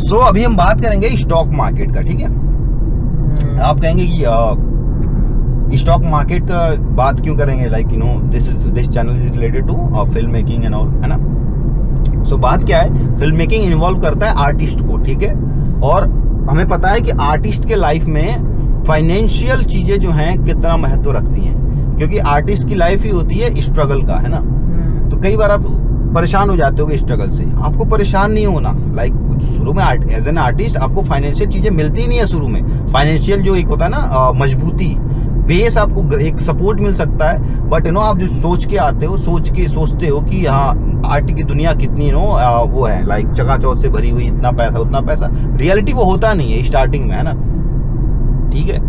सो अभी हम बात करेंगे स्टॉक मार्केट का, ठीक है। आप कहेंगे कि स्टॉक मार्केट का बात क्यों करेंगे, like you know this channel is related to film making and all, है ना। सो बात क्या है, फिल्म मेकिंग इन्वॉल्व करता है आर्टिस्ट को, ठीक है। और हमें पता है कि आर्टिस्ट के लाइफ में फाइनेंशियल चीजें जो हैं कितना महत्व रखती हैं, क्योंकि आर्टिस्ट की लाइफ ही होती है स्ट्रगल का, है ना। तो कई बार आप परेशान हो जाते हो स्ट्रगल से, आपको परेशान नहीं होना। लाइक शुरू में एज एन आर्टिस्ट आपको फाइनेंशियल चीजें मिलती नहीं है शुरू में। फाइनेंशियल जो एक होता है ना मजबूती, बेस, आपको एक सपोर्ट मिल सकता है। बट आप जो सोच के आते हो, सोचते हो कि हाँ आर्ट की दुनिया कितनी वो है, लाइक चकाचौंध से भरी हुई, इतना पैसा उतना पैसा। रियलिटी वो होता नहीं है स्टार्टिंग में, है ना। ठीक है,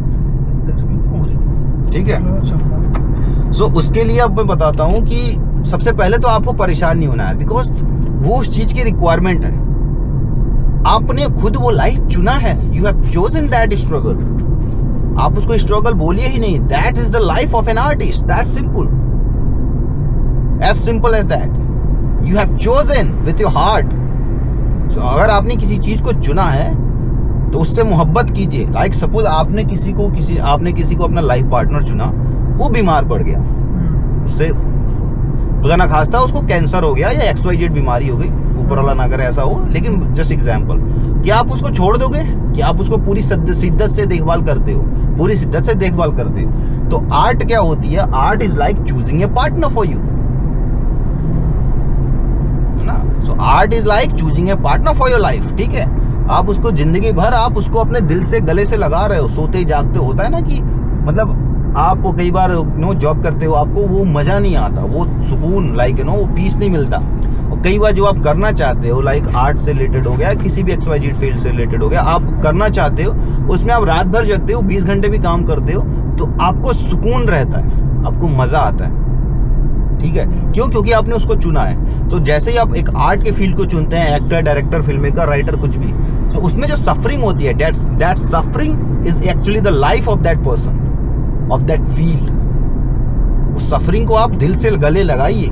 ठीक है। सो उसके लिए अब मैं बताता हूँ कि सबसे पहले तो आपको परेशान नहीं होना है, बिकॉज वो उस चीज की रिक्वायरमेंट है। आपने खुद वो लाइफ चुना है, you have chosen that struggle. आप उसको स्ट्रगल बोलिए ही नहीं, that is the life of an artist, that simple, as that. You have chosen with your heart. So अगर आपने किसी चीज को चुना है तो उससे मोहब्बत कीजिए। लाइक सपोज आपने किसी को अपना लाइफ पार्टनर चुना, वो बीमार पड़ गया, उससे खुदा ना खास्ता उसको कैंसर हो गया या XYZ बीमारी हो गई, ऊपर वाला ना करे ऐसा हो, लेकिन जस्ट एग्जांपल, कि आप उसको छोड़ दोगे कि आप उसको पूरी शिद्दत से देखभाल करते हो, तो आर्ट क्या होती है, art is like choosing a partner for you, ना। So art is like choosing a partner for your life, ठीक है। आप उसको जिंदगी भर आप उसको अपने दिल से गले से लगा रहे हो, सोते जागते। होता है ना कि मतलब आप कई बार जॉब करते हो, आपको वो मजा नहीं आता, वो सुकून, लाइक वो पीस नहीं मिलता। और कई बार जो आप करना चाहते हो, लाइक आर्ट से रिलेटेड हो गया, किसी भी XYZ फील्ड से रिलेटेड हो गया, आप करना चाहते हो, उसमें आप रात भर जगते हो, 20 घंटे भी काम करते हो, तो आपको सुकून रहता है, आपको मजा आता है, ठीक है। क्यों? क्योंकि आपने उसको चुना है। तो जैसे ही आप एक आर्ट के फील्ड को चुनते हैं, actor, director, film maker, writer, कुछ भी, तो उसमें जो सफरिंग होती है, that suffering is actually the life of that person, of that field. उस सफरिंग को आप दिल से गले लगाइए।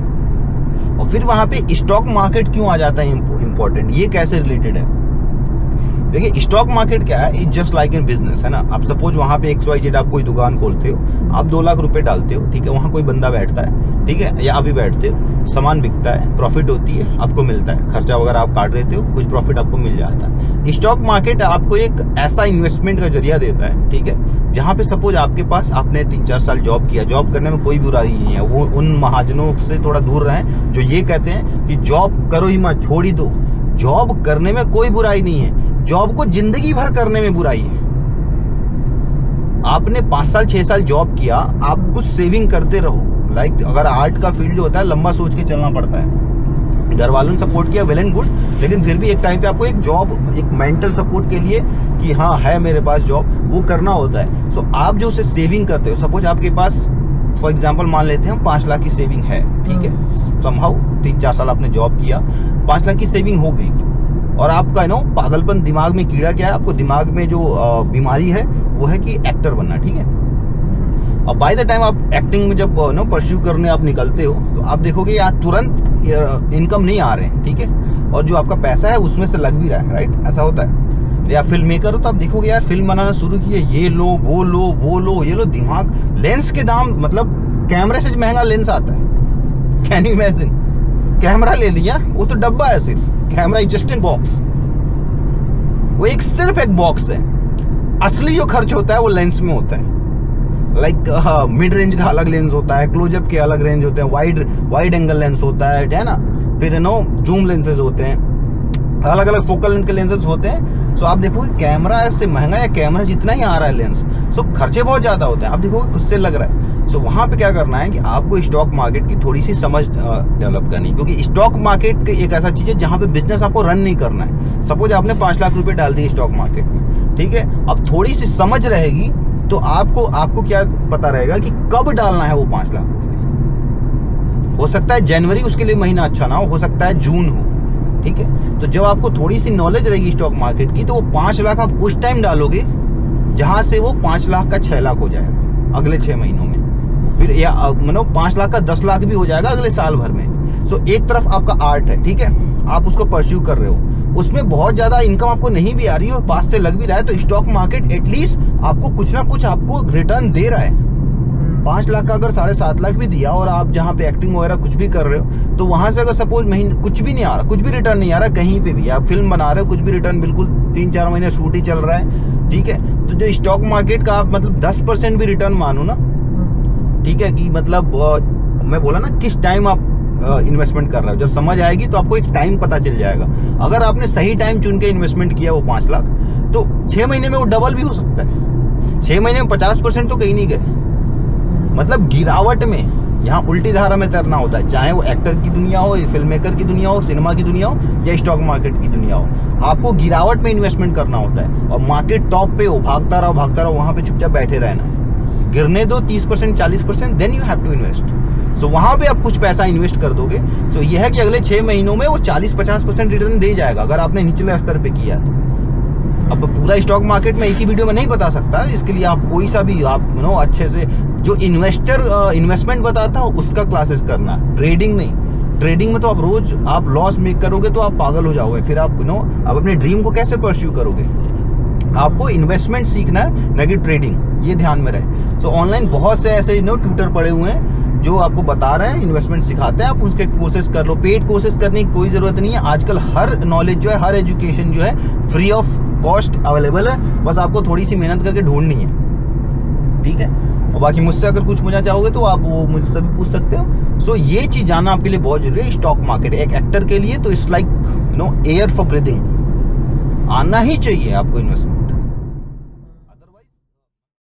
और फिर वहां पे स्टॉक मार्केट क्यों आ जाता है इंपॉर्टेंट, ये कैसे रिलेटेड है। देखिए स्टॉक मार्केट क्या है, is just like in business, है ना। आप सपोज वहां पे XYZ आप कोई दुकान खोलते हो, आप 2 लाख रुपए डालते हो, ठीक है। वहां कोई बंदा बैठता है, ठीक है, या अभी बैठते हो, सामान बिकता है, प्रॉफिट होती है, आपको मिलता है, खर्चा वगैरह आप काट देते हो, कुछ प्रॉफिट आपको मिल जाता है। स्टॉक मार्केट आपको एक ऐसा इन्वेस्टमेंट का जरिया देता है, ठीक है, जहाँ पे सपोज आपके पास, आपने 3-4 साल जॉब किया, जॉब करने में कोई बुराई नहीं है। वो उन महाजनों से थोड़ा दूर रहें जो ये कहते हैं कि जॉब करो ही मत, छोड़ ही दो। जॉब करने में कोई बुराई नहीं है, जॉब को जिंदगी भर करने में बुराई है। आपने 5 साल 6 साल जॉब किया, आप कुछ सेविंग करते रहो। लाइक अगर आर्ट का फील्ड जो होता है, लंबा सोच के चलना पड़ता है। घर वालों ने सपोर्ट किया, वेल एंड गुड, लेकिन फिर भी एक टाइम पे आपको एक जॉब, एक मेंटल सपोर्ट के लिए कि हाँ है मेरे पास जॉब, वो करना होता है। सो आप जो उसे सेविंग करते हो, सपोज आपके पास फॉर एग्जांपल मान लेते हैं हम 5 लाख की सेविंग है, ठीक है। समहाउ 3-4 साल आपने जॉब किया, 5 लाख की सेविंग हो गई, और आपका पागलपन, दिमाग में कीड़ा क्या है, आपको दिमाग में जो बीमारी है वो है कि एक्टर बनना, ठीक है। और बाय द टाइम आप एक्टिंग में जब परस्यू करने आप निकलते हो, तो आप देखोगे यार तुरंत इनकम नहीं आ रहे हैं, ठीक है। और जो आपका पैसा है उसमें से लग भी रहा है, राइट, ऐसा होता है। या फिल्म मेकर हो तो आप देखोगे यार फिल्म बनाना शुरू किए, ये लो वो लो वो लो ये लो, दिमाग, लेंस के दाम, मतलब कैमरे से महंगा लेंस आता है, कैन यू इमेजिन। कैमरा ले लिया, वो तो डब्बा है सिर्फ, camera is just in box, वो सिर्फ एक बॉक्स है। असली जो खर्च होता है वो लेंस में होता है। लाइक मिड रेंज का अलग लेंस होता है, क्लोजअप के अलग रेंज होते हैं, वाइड एंगल लेंस होता है ना, फिर जूम लेंसेज होते हैं, अलग अलग फोकल लेंथ के लेंसेज होते हैं। सो आप देखोगे कैमरा इससे महंगा है, कैमरा जितना ही आ रहा है लेंस, सो खर्चे बहुत ज्यादा होते हैं, आप देखोगे खुद से लग रहा है। सो वहां पे क्या करना है कि आपको स्टॉक मार्केट की थोड़ी सी समझ डेवलप करनी है, क्योंकि स्टॉक मार्केट एक ऐसा चीज है जहां पे बिजनेस आपको रन नहीं करना है। सपोज आपने 5 लाख रुपए डाल दिए स्टॉक मार्केट में, ठीक है, अब थोड़ी सी समझ रहेगी तो आपको क्या पता रहेगा कि कब डालना है वो 5 लाख रुपए। हो सकता है जनवरी उसके लिए महीना अच्छा ना हो सकता है जून हो, ठीक है। तो जब आपको थोड़ी सी नॉलेज रहेगी स्टॉक मार्केट की, तो वो 5 लाख आप उस टाइम डालोगे जहां से वो 5 लाख का 6 लाख हो जाएगा अगले 6 महीनों में, फिर या 5 लाख का 10 लाख भी हो जाएगा अगले साल भर में। सो एक तरफ आपका आर्ट है, ठीक है, आप उसको परस्यू कर रहे हो, उसमें बहुत ज्यादा इनकम आपको नहीं भी आ रही है और पास से लग भी रहा है, तो स्टॉक मार्केट एटलीस्ट आपको कुछ ना कुछ आपको रिटर्न दे रहा है। 5 लाख का अगर 7.5 लाख भी दिया और आप जहाँ पे एक्टिंग वगैरह कुछ भी कर रहे हो, तो वहां से अगर सपोज महीने कुछ भी नहीं आ रहा, कुछ भी रिटर्न नहीं आ रहा कहीं पे भी, आप फिल्म बना रहे हो कुछ भी रिटर्न, बिल्कुल 3-4 महीने शूट ही चल रहा है, ठीक है, तो जो स्टॉक मार्केट का आप मतलब 10% भी रिटर्न मानो ना, ठीक है, कि मतलब मैं बोला ना किस टाइम आप इन्वेस्टमेंट कर रहे हो, जब समझ आएगी तो आपको एक टाइम पता चल जाएगा। अगर आपने सही टाइम चुन के इन्वेस्टमेंट किया वो 5 लाख, तो 6 महीने में वो डबल भी हो सकता है। 6 महीने में 50% तो कहीं नहीं गए। मतलब गिरावट में यहाँ उल्टी धारा में तैरना होता है, चाहे वो एक्टर की दुनिया हो, फिल्म मेकर की दुनिया हो, सिनेमा की दुनिया हो या स्टॉक मार्केट की दुनिया हो, आपको गिरावट में इन्वेस्टमेंट करना होता है। और मार्केट टॉप पे हो, भागता रहो, वहां पे चुपचाप बैठे रहना। गिरने दो 30% 40%, then you have to invest. So वहां पे आप कुछ पैसा इन्वेस्ट कर दोगे, तो यह है कि अगले 6 महीनों में वो 40-50% रिटर्न दे जाएगा, अगर आपने निचले स्तर पे किया तो। अब पूरा स्टॉक मार्केट में एक ही वीडियो में नहीं बता सकता, इसके लिए आप कोई सा भी आप अच्छे से जो इन्वेस्टमेंट बताता हो उसका क्लासेस करना, ट्रेडिंग नहीं। ट्रेडिंग में तो आप रोज आप लॉस मेक करोगे तो आप पागल हो जाओगे, फिर आप आप अपने ड्रीम को कैसे परस्यू करोगे। आपको इन्वेस्टमेंट सीखना है, न कि ट्रेडिंग, ये ध्यान में रहे। सो ऑनलाइन बहुत से ऐसे ट्यूटर पड़े हुए हैं जो आपको बता रहे हैं, इन्वेस्टमेंट सिखाते हैं, आप उसके कोर्सेज कर लो। पेड कोर्सेज करने की कोई जरूरत नहीं है। आजकल हर नॉलेज जो है, हर एजुकेशन जो है फ्री ऑफ कॉस्ट अवेलेबल है, बस आपको थोड़ी सी मेहनत करके ढूंढनी है, ठीक है। और बाकी मुझसे अगर कुछ पूछना चाहोगे तो आप वो मुझसे भी पूछ सकते हो। सो ये चीज जानना आपके लिए बहुत जरूरी है। स्टॉक मार्केट एक एक्टर के लिए तो it's like air for breathing, आना ही चाहिए आपको इन्वेस्टमेंट।